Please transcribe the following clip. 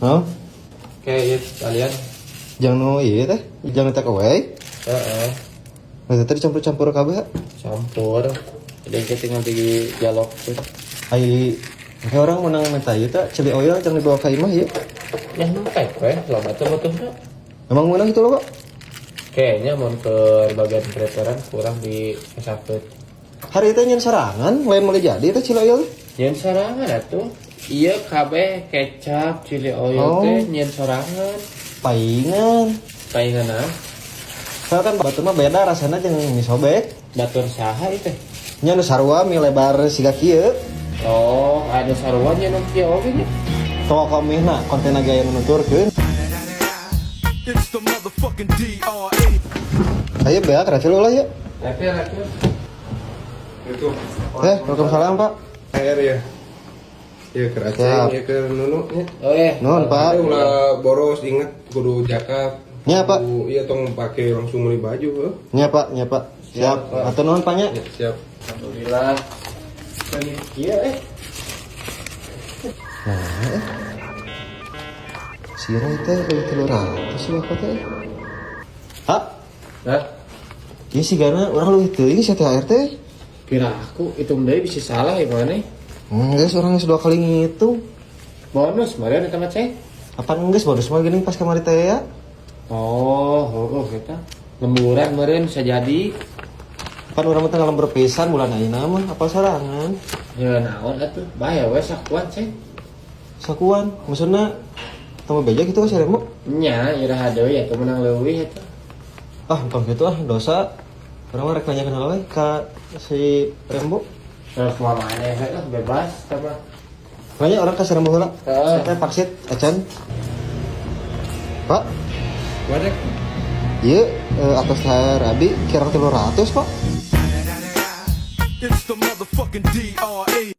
Hah? Kayak kalian. Jangan nu iya teh, jangan take away. Heeh. Nah, tadi campur-campur kabeh. Campur. Jadi kita tinggal di dialog. Ai kayak orang menang minta ieu teh cili oil jangan dibawa ka imah ieu. Ya numpek we, loba teh betul. Emang menang itu loh kok? Kayaknya mau ke bagian preparan kurang di kesapet. Hari itu nyen sorangan, lain mulai jadi teh cili oil. Nyen sorangan atuh. Iya kabeh kecap, chili oil teh nyen sorangan. Paingan. Paingan ah. Soalnya kan batur mah beda rasanya jeung mie sobek. Batur saha ieu teh? Nya nu sarua mie lebar siga kieu. Oh, ada sarwanya nu kieu oge nya. Tong komihna konten gaya nu nuturkeun. It's the motherfucking DRE. Saya beak racil ulah ya. Rapi. Itu. Waalaikumsalam Pak. Air ya. Ya ke Siap. Aceh, ya ke Nunu ya. Oh ya. Nuhun Pak. Ulah boros inget kudu jakat. Nya, Pak. Iya tong pakai langsung beli baju, heuh. Nya Pak. Siap. Atur nuhun Pak nya. Ya, siap. Alhamdulillah. Ini kieu Sira teh leuwih 300 sih apa teh? Hah? Hah? Ieu sigana urang leuwih teuing sia THR teh. Kira aku hitung deui bisa salah ya mana? Geus urang geus 2 kali ngitung. Bonus kemarin eta mah cek. Apaan geus bonus mah geuning pas kamari teh ya? Oh, kita lemburan kemarin bisa jadi. Kan urang teh ngalembur pisan bulan ayeuna mah apal sorangan. Ya naon atuh, bahaya we sakuan cek. Sakuan, maksudna tambah beja gitu ka si Remo? Nya, iraha deui atuh menang leuwih eta. Ah, entong gitu dosa. Urang mah rek nanyakeun heula we ka si Rembo. Terus mau maneh lah bebas apa? Nanya orang ka si Rembo heula. Heeh. Saya paksit acan. Pak, Wadek. ieu atas THR Abi kira 300, Pak. It's the motherfucking DRE.